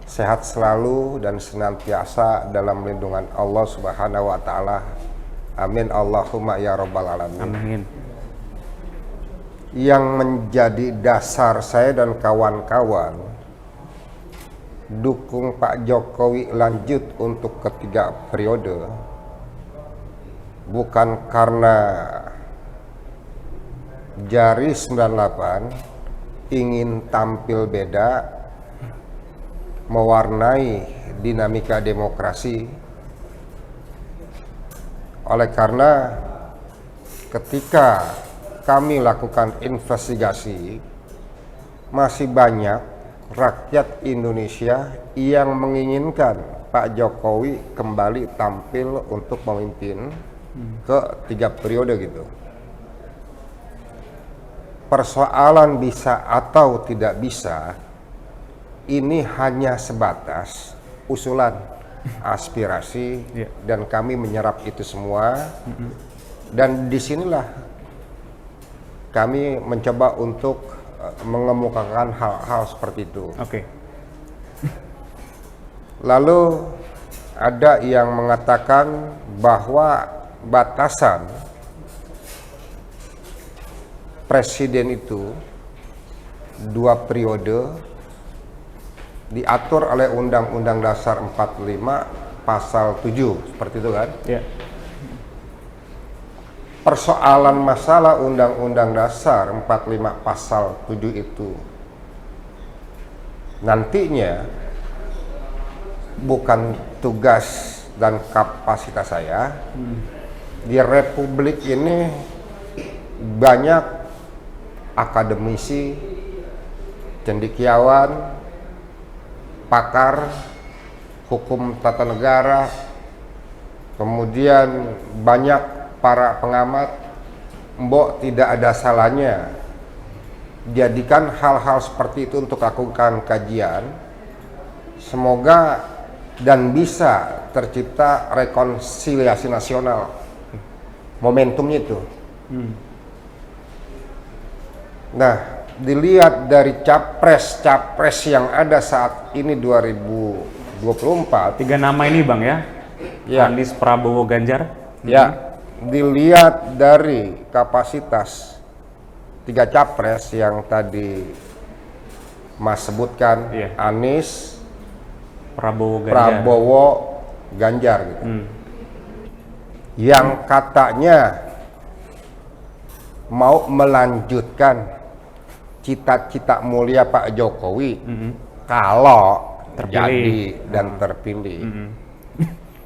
sehat selalu dan senantiasa dalam lindungan Allah Subhanahu wa taala. Amin Allahumma ya rabbal alamin. Amin. Yang menjadi dasar saya dan kawan-kawan dukung Pak Jokowi lanjut untuk ketiga periode bukan karena Jari 98 ingin tampil beda, mewarnai dinamika demokrasi. Oleh karena ketika kami lakukan investigasi, masih banyak rakyat Indonesia yang menginginkan Pak Jokowi kembali tampil untuk memimpin ke 3 periode gitu. Persoalan bisa atau tidak bisa ini hanya sebatas usulan, aspirasi, dan kami menyerap itu semua. Dan disinilah kami mencoba untuk mengemukakan hal-hal seperti itu. Oke. Lalu ada yang mengatakan bahwa batasan presiden itu 2 periode diatur oleh Undang-Undang Dasar 45 pasal 7 seperti itu kan? Ya. Persoalan masalah Undang-Undang Dasar 45 pasal 7 itu nantinya bukan tugas dan kapasitas saya. Di Republik ini banyak akademisi, cendekiawan, pakar hukum tata negara, kemudian banyak para pengamat. Mbok tidak ada salahnya jadikan hal-hal seperti itu untuk lakukan kajian. Semoga dan bisa tercipta rekonsiliasi nasional. Momentumnya itu. Nah, dilihat dari capres yang ada saat ini 2024. 3 nama ini Bang ya? Ya. Anies, Prabowo, Ganjar? Ya, dilihat dari kapasitas 3 capres yang tadi Mas sebutkan, Anies, Prabowo, Ganjar gitu. Yang katanya mau melanjutkan cita-cita mulia Pak Jokowi kalau terjadi dan terpilih.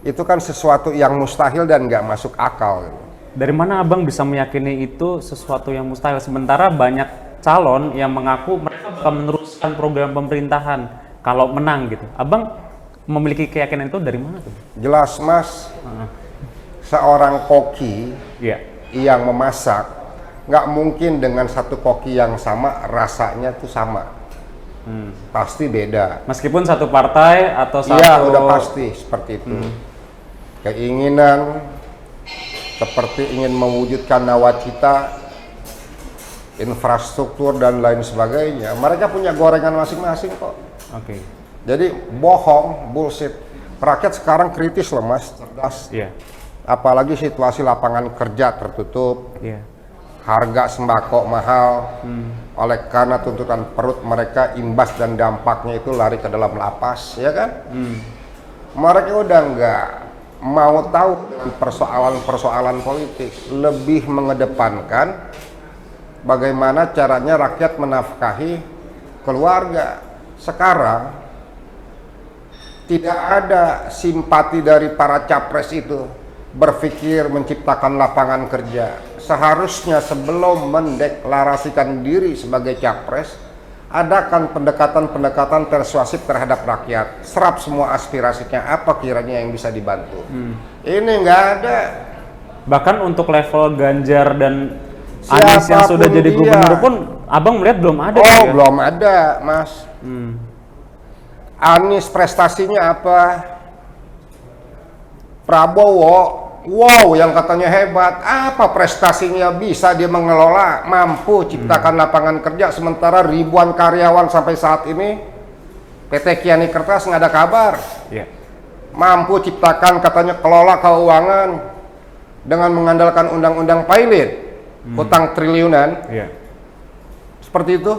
Itu kan sesuatu yang mustahil dan nggak masuk akal. Dari mana Abang bisa meyakini itu sesuatu yang mustahil, sementara banyak calon yang mengaku mereka akan meneruskan program pemerintahan kalau menang gitu. Abang memiliki keyakinan itu dari mana tuh? Jelas Mas, seorang koki yang memasak nggak mungkin dengan satu koki yang sama rasanya tuh sama. Pasti beda. Meskipun satu partai atau satu. Iya, udah pasti seperti itu. Keinginan seperti ingin mewujudkan nawacita, infrastruktur dan lain sebagainya. Mereka punya gorengan masing-masing kok. Oke. Jadi bohong, bullshit. Rakyat sekarang kritis loh Mas, cerdas. Apalagi situasi lapangan kerja tertutup. Harga sembako mahal, oleh karena tuntutan perut mereka, imbas dan dampaknya itu lari ke dalam lapas, ya kan? Mereka udah nggak mau tahu dengan persoalan-persoalan politik, lebih mengedepankan bagaimana caranya rakyat menafkahi keluarga. Sekarang tidak ada simpati dari para capres itu berpikir menciptakan lapangan kerja. Seharusnya sebelum mendeklarasikan diri sebagai capres, adakan pendekatan-pendekatan persuasif terhadap rakyat. Serap semua aspirasinya, apa kiranya yang bisa dibantu. Ini nggak ada. Bahkan untuk level Ganjar dan Anies yang sudah jadi gubernur pun, Abang melihat belum ada. Oh, belum ada, Mas. Anies prestasinya apa? Prabowo, wow, yang katanya hebat, apa prestasinya? Bisa dia mengelola, mampu ciptakan lapangan kerja, sementara ribuan karyawan sampai saat ini PT Kiani Kertas nggak ada kabar. Yeah. Mampu ciptakan katanya kelola keuangan dengan mengandalkan undang-undang pilot, hutang triliunan. Yeah. Seperti itu.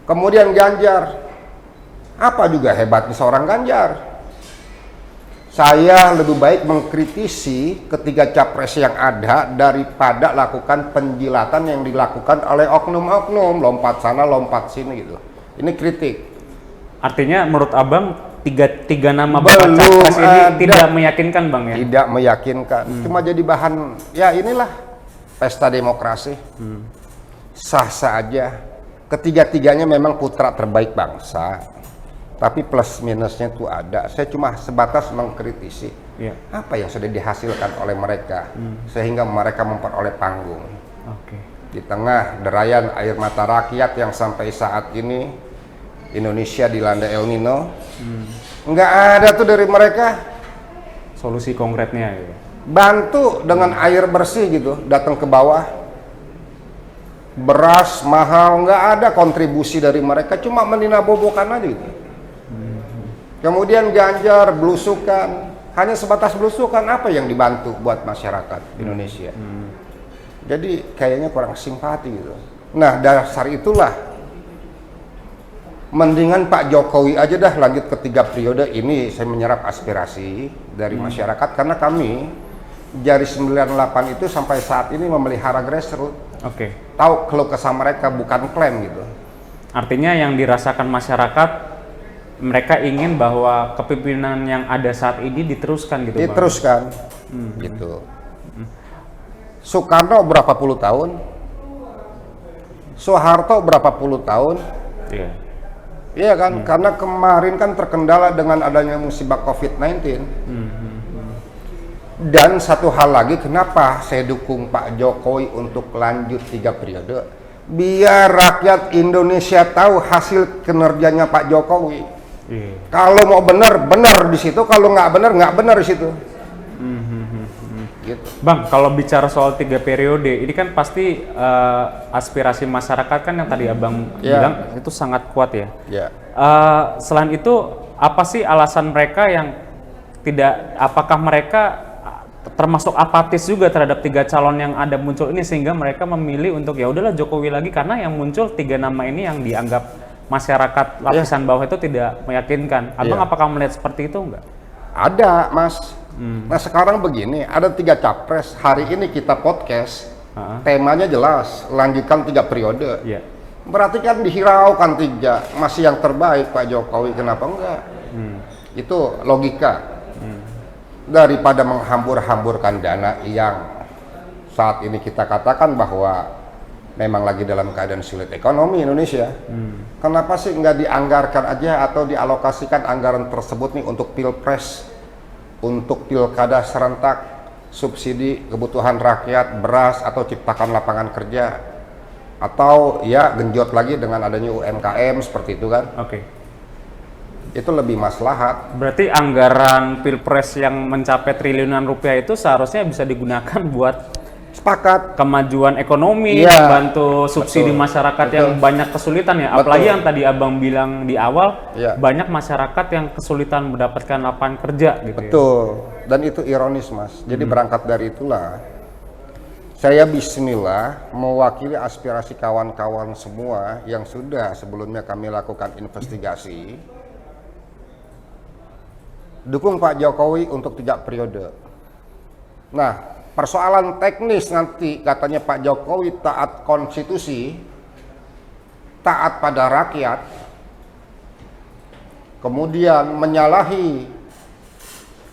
Kemudian Ganjar, apa juga hebatnya seorang Ganjar? Saya lebih baik mengkritisi ketiga capres yang ada daripada lakukan penjilatan yang dilakukan oleh oknum-oknum, lompat sana, lompat sini gitu. Ini kritik. Artinya menurut Abang tiga nama Belum capres ini ada. tidak meyakinkan Bang ya? Tidak meyakinkan. Cuma jadi bahan, ya inilah pesta demokrasi. Sah-sah aja. Ketiga-tiganya memang putra terbaik bangsa. Tapi plus minusnya itu ada. Saya cuma sebatas mengkritisi apa yang sudah dihasilkan oleh mereka sehingga mereka memperoleh panggung. Di tengah derayan air mata rakyat yang sampai saat ini Indonesia dilanda El Nino, nggak ada tuh dari mereka solusi konkretnya. Ya. Bantu dengan air bersih gitu, datang ke bawah. Beras mahal, nggak ada kontribusi dari mereka, cuma meninabobokan aja gitu. Kemudian Ganjar belusukan, hanya sebatas belusukan, apa yang dibantu buat masyarakat Indonesia. Jadi kayaknya kurang simpati gitu. Nah dasar itulah, mendingan Pak Jokowi aja dah lanjut ke 3 periode ini. Saya menyerap aspirasi dari masyarakat karena kami dari 98 itu sampai saat ini memelihara grassroots. Tahu keluh kesah mereka, bukan klaim gitu. Artinya yang dirasakan masyarakat, mereka ingin bahwa kepemimpinan yang ada saat ini diteruskan gitu. Diteruskan, gitu. Soekarno berapa puluh tahun, Soeharto berapa puluh tahun, iya kan? Karena kemarin kan terkendala dengan adanya musibah COVID-19. Dan satu hal lagi, kenapa saya dukung Pak Jokowi untuk lanjut 3 periode? Biar rakyat Indonesia tahu hasil kinerjanya Pak Jokowi. Kalau mau benar di situ, kalau nggak benar di situ. Gitu. Bang, kalau bicara soal 3 periode, ini kan pasti aspirasi masyarakat kan yang tadi Abang bilang itu sangat kuat ya. Selain itu, apa sih alasan mereka yang tidak? Apakah mereka termasuk apatis juga terhadap 3 calon yang ada muncul ini sehingga mereka memilih untuk ya udahlah Jokowi lagi karena yang muncul 3 nama ini yang dianggap masyarakat lapisan bawah itu tidak meyakinkan. Abang apakah melihat seperti itu enggak? Ada, Mas. Nah sekarang begini, ada 3 capres. Hari ini kita podcast, temanya jelas, lanjutkan 3 periode. Berarti kan dihiraukan 3, masih yang terbaik Pak Jokowi, kenapa enggak? Itu logika. Daripada menghambur-hamburkan dana yang saat ini kita katakan bahwa memang lagi dalam keadaan sulit ekonomi Indonesia. Kenapa sih nggak dianggarkan aja atau dialokasikan anggaran tersebut nih untuk pilpres, untuk pilkada serentak, subsidi kebutuhan rakyat, beras, atau ciptakan lapangan kerja, atau ya genjot lagi dengan adanya UMKM seperti itu kan? Itu lebih maslahat. Berarti anggaran pilpres yang mencapai triliunan rupiah itu seharusnya bisa digunakan buat sepakat kemajuan ekonomi, membantu subsidi masyarakat yang banyak kesulitan ya. Apalagi yang tadi Abang bilang di awal, banyak masyarakat yang kesulitan mendapatkan lapangan kerja gitu. Betul. Dan itu ironis, Mas. Jadi berangkat dari itulah saya bismillah mewakili aspirasi kawan-kawan semua yang sudah sebelumnya kami lakukan investigasi. Dukung Pak Jokowi untuk 3 periode. Nah, persoalan teknis nanti katanya Pak Jokowi taat konstitusi, taat pada rakyat, kemudian menyalahi,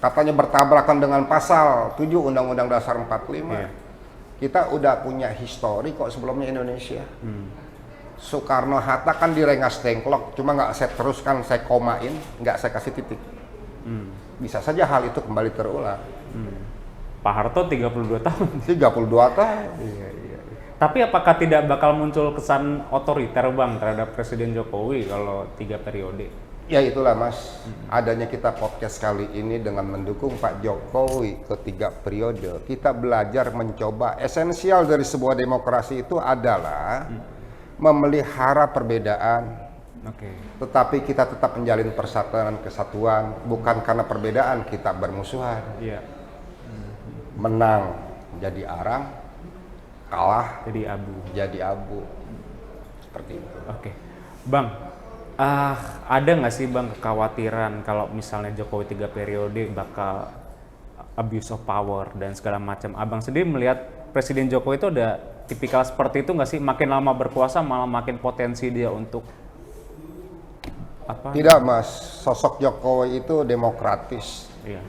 katanya bertabrakan dengan pasal 7 Undang-Undang Dasar 45. Kita udah punya histori kok sebelumnya Indonesia. Soekarno Hatta kan direngas tengklok, cuma nggak saya teruskan, saya komain, nggak saya kasih titik. Bisa saja hal itu kembali terulang. Pak Harto 32 tahun. 32 tahun. Tapi apakah tidak bakal muncul kesan otoriter Bang terhadap Presiden Jokowi kalau 3 periode? Ya itulah Mas, adanya kita podcast kali ini dengan mendukung Pak Jokowi ke 3 periode. Kita belajar mencoba, esensial dari sebuah demokrasi itu adalah memelihara perbedaan, Oke. Tetapi kita tetap menjalin persatuan kesatuan, bukan karena perbedaan kita bermusuhan. Iya. Menang jadi arang, kalah jadi abu. Seperti itu. Oke. Bang, ada nggak sih Bang kekhawatiran kalau misalnya Jokowi 3 periode bakal abuse of power dan segala macam? Abang sendiri melihat Presiden Jokowi itu ada tipikal seperti itu nggak sih? Makin lama berkuasa malah makin potensi dia untuk apa? Tidak Mas, sosok Jokowi itu demokratis. Iya.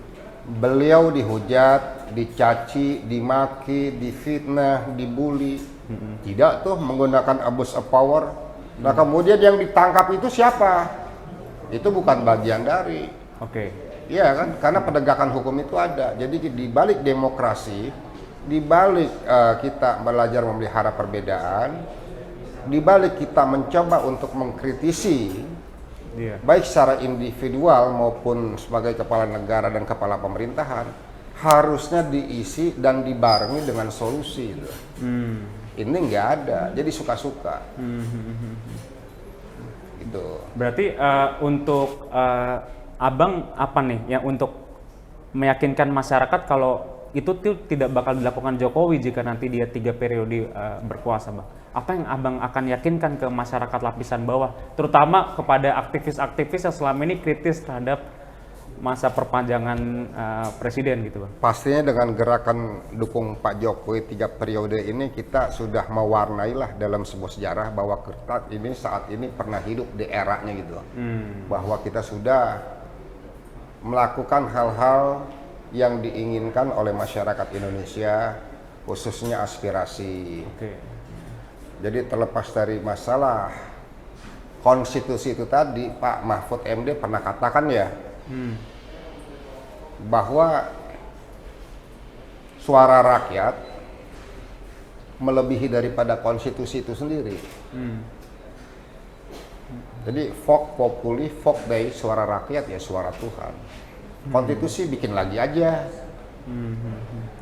Beliau dihujat, dicaci, dimaki, difitnah, dibully. Tidak tuh menggunakan abuse of power. Nah kemudian yang ditangkap itu siapa? Itu bukan bagian dari. Oke. Iya kan, karena penegakan hukum itu ada. Jadi di balik demokrasi, di balik kita belajar memelihara perbedaan, di balik kita mencoba untuk mengkritisi, baik secara individual maupun sebagai kepala negara dan kepala pemerintahan, harusnya diisi dan dibarengi dengan solusi. Ini nggak ada, jadi suka-suka. Gitu. Berarti untuk Abang apa nih yang untuk meyakinkan masyarakat kalau itu tuh tidak bakal dilakukan Jokowi jika nanti dia 3 periode berkuasa, Bang? Apa yang Abang akan yakinkan ke masyarakat lapisan bawah, terutama kepada aktivis-aktivis yang selama ini kritis terhadap masa perpanjangan presiden gitu, Bang? Pastinya dengan gerakan dukung Pak Jokowi 3 periode ini kita sudah mewarnai lah dalam sebuah sejarah bahwa kita ini saat ini pernah hidup di eranya gitu. Bahwa kita sudah melakukan hal-hal yang diinginkan oleh masyarakat Indonesia, khususnya aspirasi. Jadi terlepas dari masalah konstitusi itu tadi, Pak Mahfud MD pernah katakan ya, bahwa suara rakyat melebihi daripada konstitusi itu sendiri. Jadi vox populi, vox Dei, suara rakyat ya suara Tuhan. Konstitusi bikin lagi aja.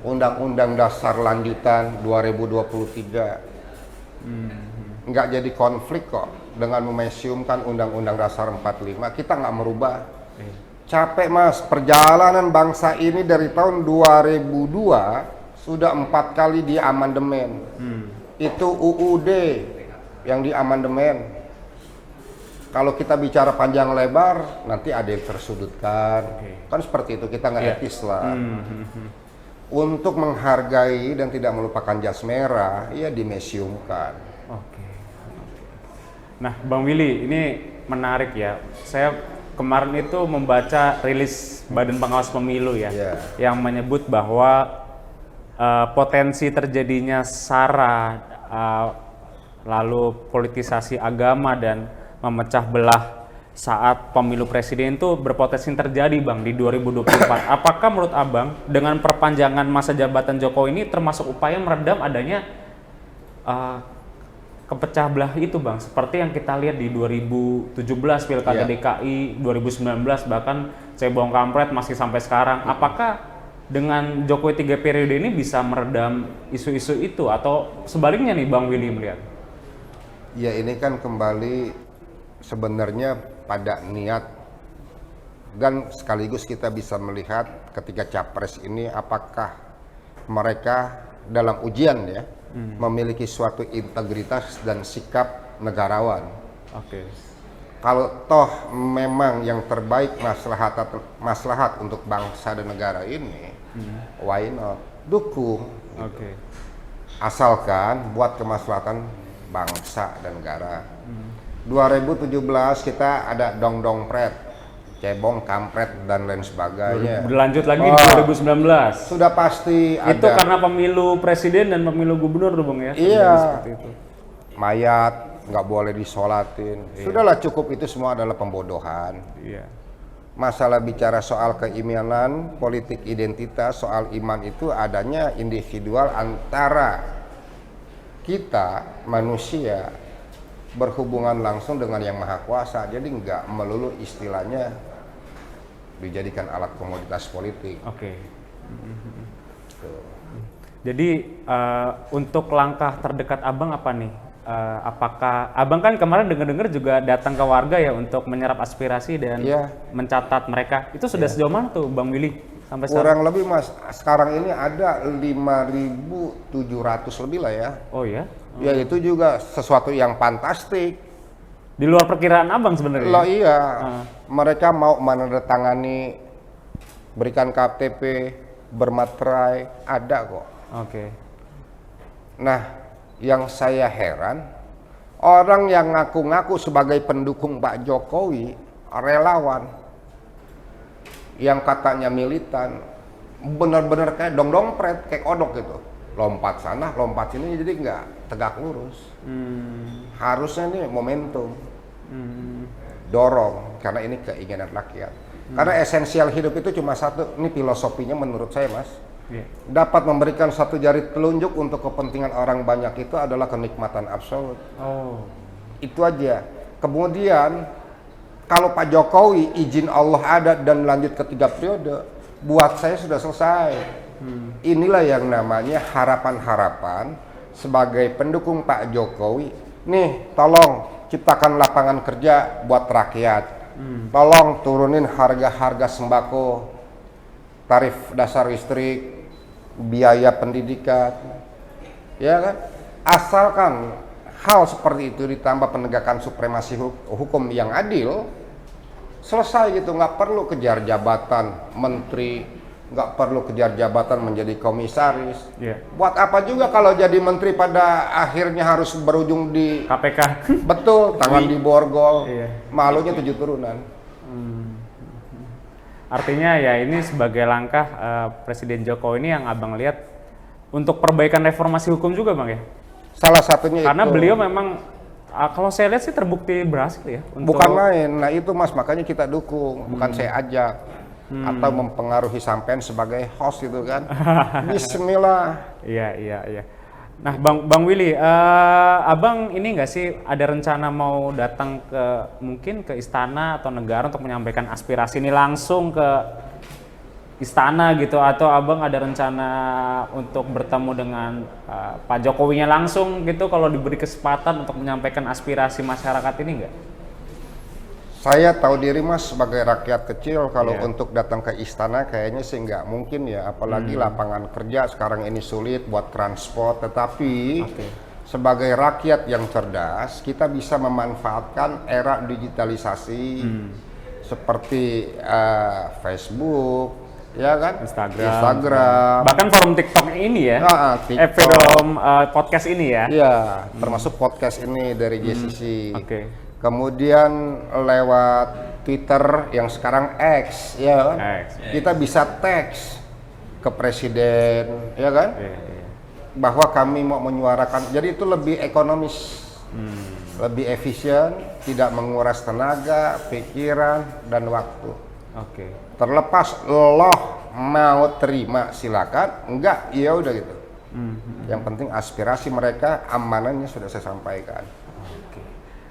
Undang-undang dasar lanjutan 2023 nggak jadi konflik kok dengan memensiumkan undang-undang dasar 45. Kita nggak merubah. Capek Mas, perjalanan bangsa ini dari tahun 2002 sudah 4 kali di amandemen. Itu UUD yang di amandemen. Kalau kita bicara panjang lebar, nanti ada yang tersudutkan. Kan seperti itu, kita nggak etis lah. Untuk menghargai dan tidak melupakan jas merah, ya dimesiumkan. Nah, Bang Willy, ini menarik ya. Saya kemarin itu membaca rilis Badan Pengawas Pemilu ya, yang menyebut bahwa potensi terjadinya SARA, lalu politisasi agama dan memecah belah saat pemilu presiden itu berpotensi terjadi, Bang, di 2024. Apakah menurut Abang dengan perpanjangan masa jabatan Jokowi ini termasuk upaya meredam adanya kepecah belah itu, Bang, seperti yang kita lihat di 2017 Pilkada DKI, 2019 bahkan cebong kampret masih sampai sekarang. Apakah dengan Jokowi 3 periode ini bisa meredam isu-isu itu atau sebaliknya nih, Bang Willy melihat? Ya ini kan kembali sebenarnya pada niat, dan sekaligus kita bisa melihat ketika capres ini apakah mereka dalam ujian ya memiliki suatu integritas dan sikap negarawan. Kalau toh memang yang terbaik maslahat untuk bangsa dan negara ini, why not dukung gitu. Asalkan buat kemaslahatan bangsa dan negara. 2017 kita ada dong pret, cebong kampret dan lain sebagainya. Berlanjut lagi di 2019. Sudah pasti ada. Itu karena pemilu presiden dan pemilu gubernur tuh, Bang ya. Iya. Seperti itu. Mayat nggak boleh disolatin. Sudahlah, cukup, itu semua adalah pembodohan. Masalah bicara soal keimanan, politik identitas, soal iman itu adanya individual antara kita manusia berhubungan langsung dengan yang maha kuasa. Jadi nggak melulu istilahnya dijadikan alat komoditas politik. Jadi untuk langkah terdekat Abang apa nih? apakah abang kan kemarin dengar-dengar juga datang ke warga ya untuk menyerap aspirasi dan mencatat mereka. Itu sudah sejauh mana tuh Bang Willy sampai sekarang? Kurang lebih Mas, sekarang ini ada 5.700 lebih lah ya. Oh ya? Ya itu juga sesuatu yang fantastik. Di luar perkiraan abang sebenarnya. Loh iya, mereka mau menandatangani, berikan KTP, bermaterai, ada kok. Oke. Nah, yang saya heran, orang yang ngaku-ngaku sebagai pendukung Pak Jokowi, relawan, yang katanya militan, benar-benar kayak dong-dongpret, kayak kodok gitu. Lompat sana, lompat sini, jadi nggak tegak lurus. Harusnya ini momentum, dorong, karena ini keinginan rakyat. Karena esensial hidup itu cuma satu, ini filosofinya menurut saya Mas. Dapat memberikan satu jari telunjuk untuk kepentingan orang banyak itu adalah kenikmatan absolut. Itu aja. Kemudian kalau Pak Jokowi izin Allah ada dan lanjut ke 3 periode, buat saya sudah selesai. Inilah yang namanya harapan-harapan sebagai pendukung Pak Jokowi. Nih, tolong ciptakan lapangan kerja buat rakyat. Tolong turunin harga-harga sembako, tarif dasar listrik, biaya pendidikan, ya kan? Asalkan hal seperti itu ditambah penegakan supremasi hukum yang adil, selesai gitu. Nggak perlu kejar jabatan menteri, nggak perlu kejar jabatan menjadi komisaris. Buat apa juga kalau jadi menteri pada akhirnya harus berujung di KPK. Betul, tangan di borgol, malunya 7 turunan. Artinya ya ini sebagai langkah Presiden Jokowi ini yang abang lihat untuk perbaikan reformasi hukum juga Bang ya? Salah satunya karena itu. beliau memang kalau saya lihat sih terbukti berhasil ya. Bukan main, nah itu Mas, makanya kita dukung, bukan saya ajak atau mempengaruhi sampean sebagai host itu kan. Bismillah. Iya. Nah Bang Willy, abang ini nggak sih ada rencana mau datang ke mungkin ke istana atau negara untuk menyampaikan aspirasi ini langsung ke istana gitu, atau abang ada rencana untuk bertemu dengan Pak Jokowinya langsung gitu kalau diberi kesempatan untuk menyampaikan aspirasi masyarakat ini nggak? Saya tahu diri Mas sebagai rakyat kecil, kalau untuk datang ke istana kayaknya sih nggak mungkin ya, apalagi lapangan kerja sekarang ini sulit buat transport. Tetapi sebagai rakyat yang cerdas, kita bisa memanfaatkan era digitalisasi seperti Facebook, ya kan? Instagram. Bahkan forum TikTok ini ya, forum podcast ini ya. Iya, termasuk podcast ini dari JCC. Kemudian lewat Twitter yang sekarang X, ya kan? Kita bisa teks ke presiden, ya kan? Bahwa kami mau menyuarakan, jadi itu lebih ekonomis, lebih efisien, tidak menguras tenaga, pikiran, dan waktu. Terlepas loh mau terima silakan, enggak ya udah gitu. Yang penting aspirasi mereka, amanannya sudah saya sampaikan.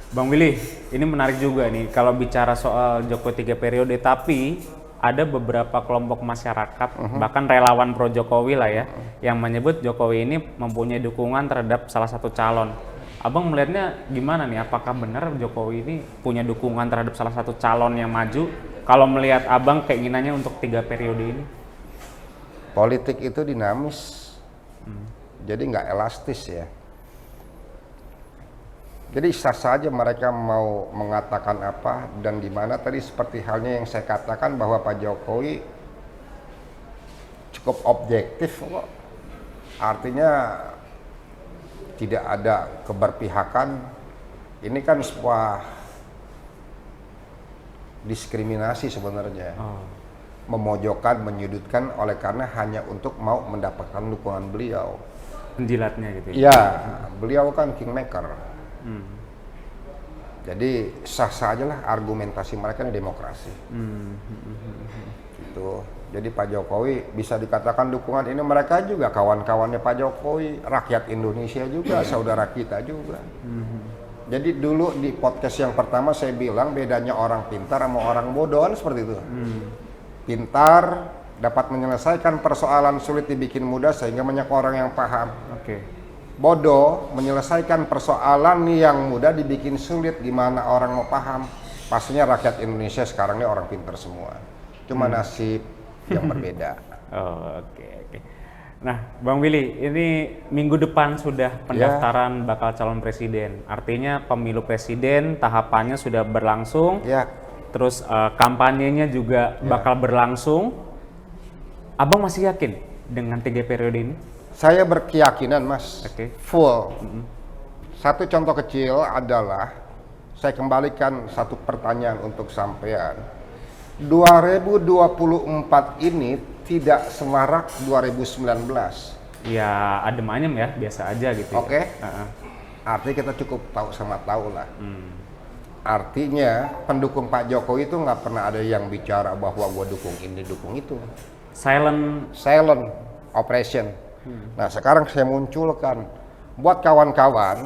Bang Willy, ini menarik juga nih kalau bicara soal Jokowi 3 periode, tapi ada beberapa kelompok masyarakat, bahkan relawan pro Jokowi lah ya, yang menyebut Jokowi ini mempunyai dukungan terhadap salah satu calon. Abang melihatnya gimana nih? Apakah benar Jokowi ini punya dukungan terhadap salah satu calon yang maju? Kalau melihat abang keinginannya untuk 3 periode ini? Politik itu dinamis, jadi nggak elastis ya. Jadi sah saja mereka mau mengatakan apa dan di mana. Tadi seperti halnya yang saya katakan bahwa Pak Jokowi cukup objektif kok. Artinya tidak ada keberpihakan. Ini kan sebuah diskriminasi sebenarnya. Memojokkan, menyudutkan oleh karena hanya untuk mau mendapatkan dukungan beliau. Penjilatnya gitu ya? Ya, beliau kan kingmaker. Jadi sah-sah aja lah argumentasi mereka ini demokrasi. Gitu. Jadi Pak Jokowi bisa dikatakan dukungan ini, mereka juga kawan-kawannya Pak Jokowi, rakyat Indonesia juga, saudara kita juga. Jadi dulu di podcast yang pertama saya bilang bedanya orang pintar sama orang bodoh kan seperti itu. Pintar dapat menyelesaikan persoalan sulit dibikin mudah sehingga banyak orang yang paham. bodoh menyelesaikan persoalan yang mudah dibikin sulit, gimana orang mau paham. Pastinya rakyat Indonesia sekarang ini orang pintar semua, cuma nasib yang berbeda. Oh, oke. Nah, Bang Willy, ini minggu depan sudah pendaftaran bakal calon presiden. Artinya pemilu presiden tahapannya sudah berlangsung. Terus kampanyenya juga bakal berlangsung. Abang masih yakin dengan 3 periode ini? Saya berkeyakinan, Mas. Full. Satu contoh kecil adalah saya kembalikan satu pertanyaan untuk sampean. 2024 ini tidak semarak 2019. Ya, adem ayem ya, biasa aja gitu. Oke. Artinya kita cukup tahu sama tahu lah. Artinya pendukung Pak Jokowi itu nggak pernah ada yang bicara bahwa gua dukung ini, dukung itu. Silent operation. Nah, sekarang saya munculkan buat kawan-kawan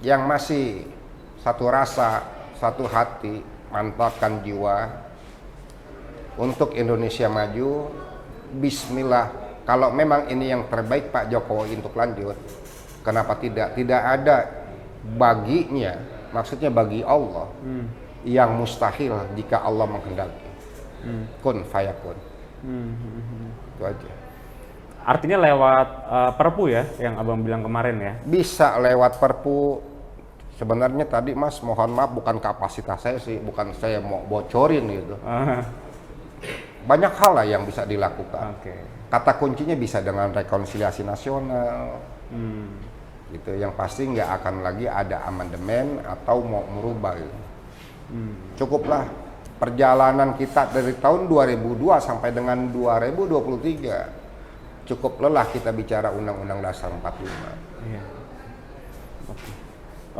yang masih satu rasa, satu hati, mantapkan jiwa untuk Indonesia maju. Bismillah, kalau memang ini yang terbaik Pak Jokowi untuk lanjut, kenapa tidak? Tidak ada baginya, maksudnya bagi Allah, yang mustahil jika Allah menghendaki. Kun fayakun. Itu aja. Artinya lewat Perpu ya, yang abang bilang kemarin ya? Bisa lewat Perpu. Sebenarnya tadi Mas, mohon maaf, bukan kapasitas saya sih, bukan saya mau bocorin gitu. Banyak hal lah yang bisa dilakukan. Kata kuncinya bisa dengan rekonsiliasi nasional. Gitu. Yang pasti nggak akan lagi ada amandemen atau mau merubah. Gitu. Cukuplah perjalanan kita dari tahun 2002 sampai dengan 2023. Cukup lelah kita bicara Undang-Undang Dasar 45. Iya.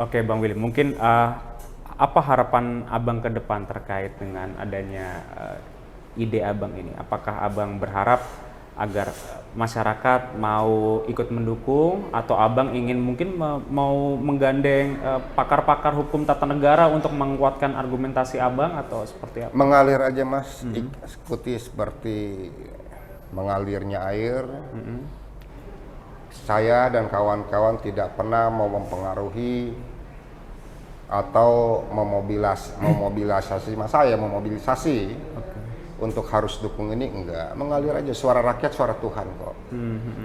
Oke, Bang Willy, mungkin apa harapan abang ke depan terkait dengan adanya ide abang ini? Apakah abang berharap agar masyarakat mau ikut mendukung, atau abang ingin mungkin mau menggandeng pakar-pakar hukum tata negara untuk menguatkan argumentasi abang, atau seperti apa? Mengalir aja, Mas. Ikuti seperti mengalirnya air. Saya dan kawan-kawan tidak pernah mau mempengaruhi atau memobilisasi untuk harus dukung ini, enggak. Mengalir aja, suara rakyat suara Tuhan kok.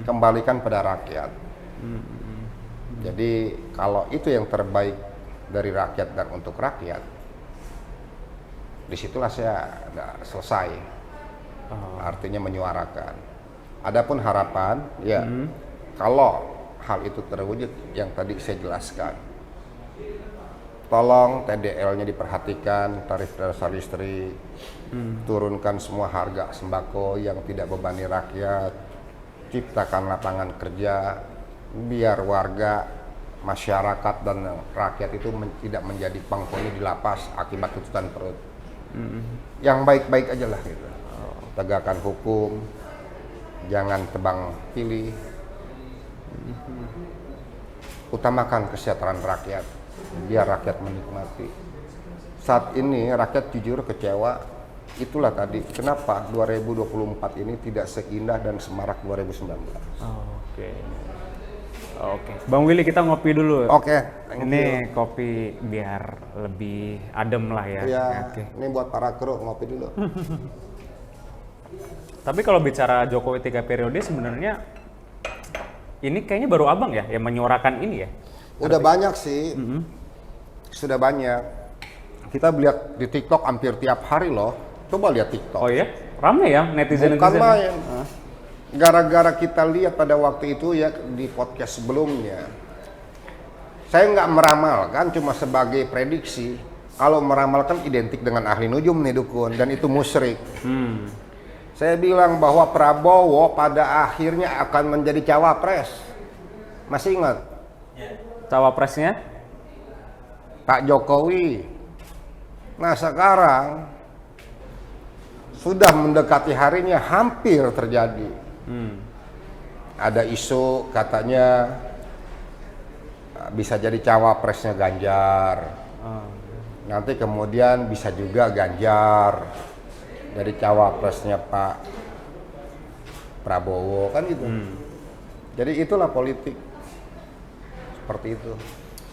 Kembalikan pada rakyat. Jadi kalau itu yang terbaik dari rakyat dan untuk rakyat, disitulah saya udah selesai. Artinya menyuarakan. Adapun harapan, ya kalau hal itu terwujud yang tadi saya jelaskan, tolong TDL-nya diperhatikan, tarif dasar listrik, turunkan semua harga sembako yang tidak bebani rakyat, ciptakan lapangan kerja, biar warga, masyarakat dan rakyat itu tidak menjadi penghuni di lapas akibat tuntutan perut. Yang baik-baik aja lah gitu. Tegakkan hukum, jangan tebang pilih, utamakan kesejahteraan rakyat, biar rakyat menikmati. Saat ini rakyat jujur kecewa, itulah tadi kenapa 2024 ini tidak seindah dan semarak 2019. Oke. Bang Willy, kita ngopi dulu. Ini kopi biar lebih adem lah ya. Iya, ini buat para kru, ngopi dulu. Tapi kalau bicara Jokowi 3 periode, sebenarnya ini kayaknya baru abang ya yang menyuarakan ini ya? Udah banyak sih, sudah banyak. Kita lihat di TikTok hampir tiap hari loh. Coba lihat TikTok. Oh iya? Rame ya netizen-netizen? Bukan main. Gara-gara kita lihat pada waktu itu ya di podcast sebelumnya. Saya nggak meramalkan, cuma sebagai prediksi. Kalau meramalkan identik dengan ahli nujum nih dukun, dan itu musyrik. Saya bilang bahwa Prabowo pada akhirnya akan menjadi cawapres. Masih ingat? Cawapresnya? Pak Jokowi. Nah sekarang sudah mendekati harinya, hampir terjadi. Ada isu katanya bisa jadi cawapresnya Ganjar. Nanti kemudian bisa juga Ganjar dari cawapresnya Pak Prabowo, kan gitu. Jadi itulah politik. seperti itu.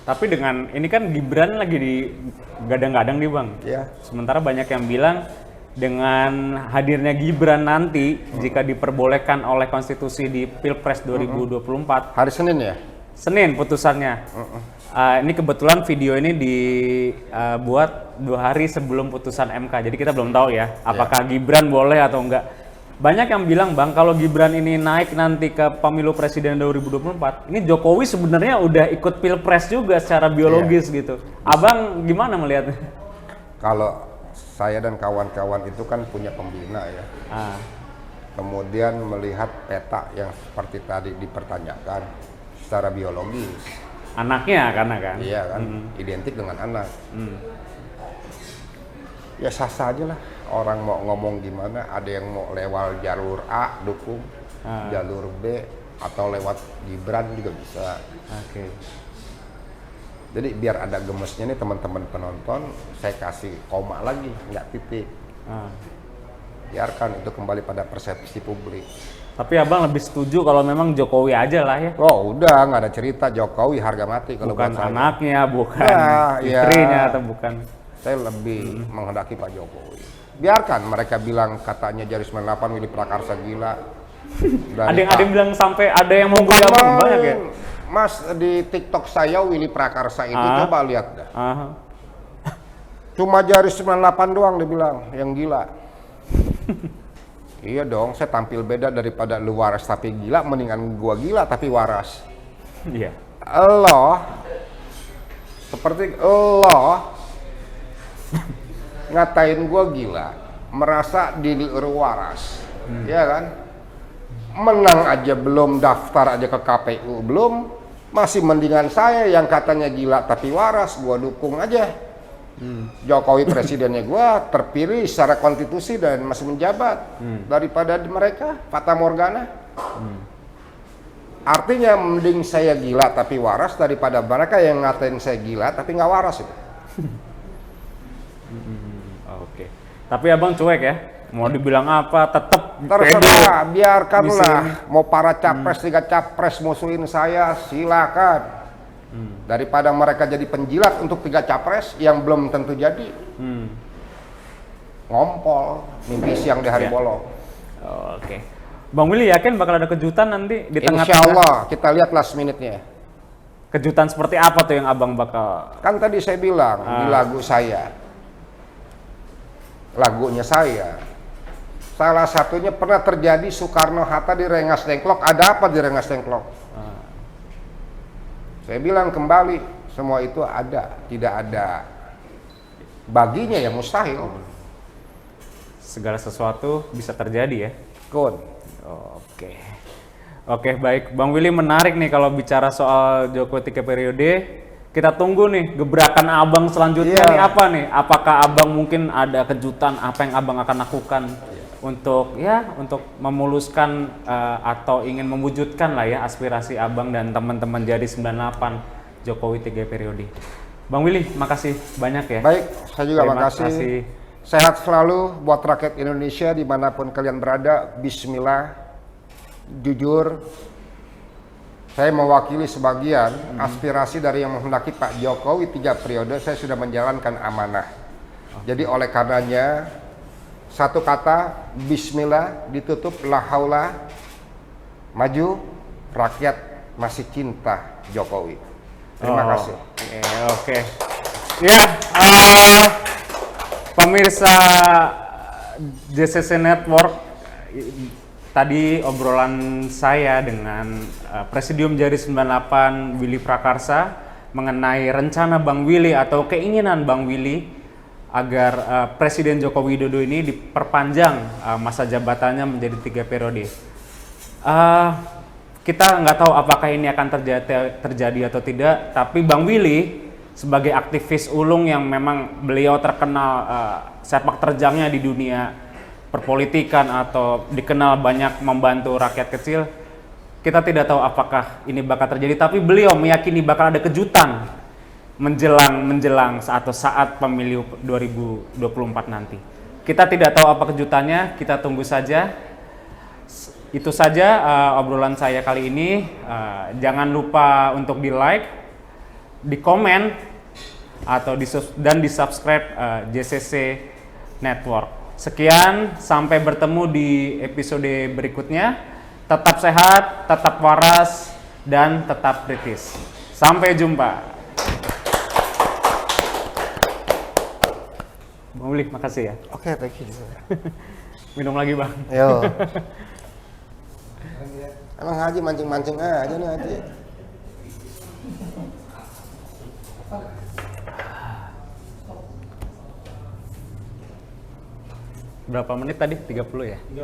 Tapi dengan ini kan Gibran lagi di gadang-gadang nih Bang. Iya. Sementara banyak yang bilang dengan hadirnya Gibran nanti jika diperbolehkan oleh konstitusi di Pilpres 2024. Hari Senin ya? Senin putusannya. Ini kebetulan video ini dibuat 2 hari sebelum putusan MK. Jadi kita belum tahu ya apakah Gibran boleh atau enggak. Banyak yang bilang Bang kalau Gibran ini naik nanti ke pemilu presiden 2024, ini Jokowi sebenarnya udah ikut Pilpres juga secara biologis gitu. Abang gimana melihatnya? Kalau saya dan kawan-kawan itu kan punya pembina ya. Kemudian melihat peta yang seperti tadi dipertanyakan secara biologis. Anaknya karena kan? Iya kan, identik dengan anak. Ya sah-sah aja lah. Orang mau ngomong gimana, ada yang mau lewat jalur A dukung, jalur B atau lewat Gibran juga bisa. Oke. Jadi biar ada gemesnya nih teman-teman penonton, saya kasih koma lagi, nggak titik. Biarkan itu kembali pada persepsi publik. Tapi abang lebih setuju kalau memang Jokowi aja lah ya? Oh udah, nggak ada cerita Jokowi harga mati kalau Bukan buat saya. anaknya, bukan Ya, istrinya atau bukan. Saya lebih menghendaki Pak Jokowi. Biarkan mereka bilang katanya Jari 98 Willy Prakarsa gila. Ada yang bilang sampai ada yang mau gue abang banyak ya? Mas di TikTok saya Willy Prakarsa itu coba lihat dah. Cuma Jari 98 doang dia bilang yang gila. Iya dong, saya tampil beda daripada lu waras tapi gila, mendingan gua gila tapi waras. Iya. Lo seperti lo ngatain gua gila, merasa diri lu waras. Ya kan? Menang aja belum, daftar aja ke KPU belum, masih mendingan saya yang katanya gila tapi waras, gua dukung aja. Jokowi presidennya gua terpilih secara konstitusi dan masih menjabat daripada mereka Fata Morgana. Artinya mending saya gila tapi waras daripada mereka yang ngatain saya gila tapi nggak waras itu. Oke. Tapi abang cuek ya? Mau dibilang apa tetap terserah, biarkanlah. Mau para capres 3 capres musuhin saya silakan. Daripada mereka jadi penjilat untuk 3 capres yang belum tentu jadi. Ngompol, mimpi siang di hari bolong. Oke. Bang Willy yakin bakal ada kejutan nanti di tengah-tengah? Insya Allah, kita lihat last minute-nya. Kejutan seperti apa tuh yang abang bakal? Kan tadi saya bilang di lagu saya, lagunya saya, salah satunya pernah terjadi Soekarno-Hatta di Rengas Dengklok. Ada apa di Rengas Dengklok? Saya bilang kembali, semua itu ada, tidak ada baginya ya mustahil. Segala sesuatu bisa terjadi ya? Kun. Oke, baik. Bang Willy menarik nih kalau bicara soal Jokowi 3 periode. Kita tunggu nih gebrakan abang selanjutnya nih apa nih? Apakah abang mungkin ada kejutan apa yang abang akan lakukan untuk memuluskan atau ingin mewujudkan lah ya aspirasi abang dan teman-teman Jadi 98 Jokowi 3 periode. Bang Willy, makasih banyak ya. Baik, saya juga makasih. Kasih. Sehat selalu buat rakyat Indonesia dimanapun kalian berada. Bismillah, jujur, saya mewakili sebagian aspirasi dari yang menghendaki Pak Jokowi 3 periode. Saya sudah menjalankan amanah. Jadi oleh karenanya, satu kata, Bismillah, ditutup, la haula, maju, rakyat masih cinta Jokowi. Terima kasih. Oke. Ya, pemirsa JCC Network, tadi obrolan saya dengan Presidium Jadi 98 Willy Prakarsa mengenai rencana Bang Willy atau keinginan Bang Willy agar Presiden Joko Widodo ini diperpanjang masa jabatannya menjadi 3 periode. Kita nggak tahu apakah ini akan terjadi atau tidak, tapi Bang Willy sebagai aktivis ulung yang memang beliau terkenal sepak terjangnya di dunia perpolitikan atau dikenal banyak membantu rakyat kecil, kita tidak tahu apakah ini bakal terjadi, tapi beliau meyakini bakal ada kejutan menjelang saat pemilu 2024 nanti. Kita tidak tahu apa kejutannya, kita tunggu saja. Itu saja obrolan saya kali ini. Jangan lupa untuk di like, di komen atau dan di subscribe JCC Network. Sekian, sampai bertemu di episode berikutnya. Tetap sehat, tetap waras, dan tetap kritis. Sampai jumpa. Bang Uli, makasih ya. Oke, thank you. Minum lagi, Bang. Yo. Emang Haji mancing-mancing aja nih Haji. Berapa menit tadi? 30 ya?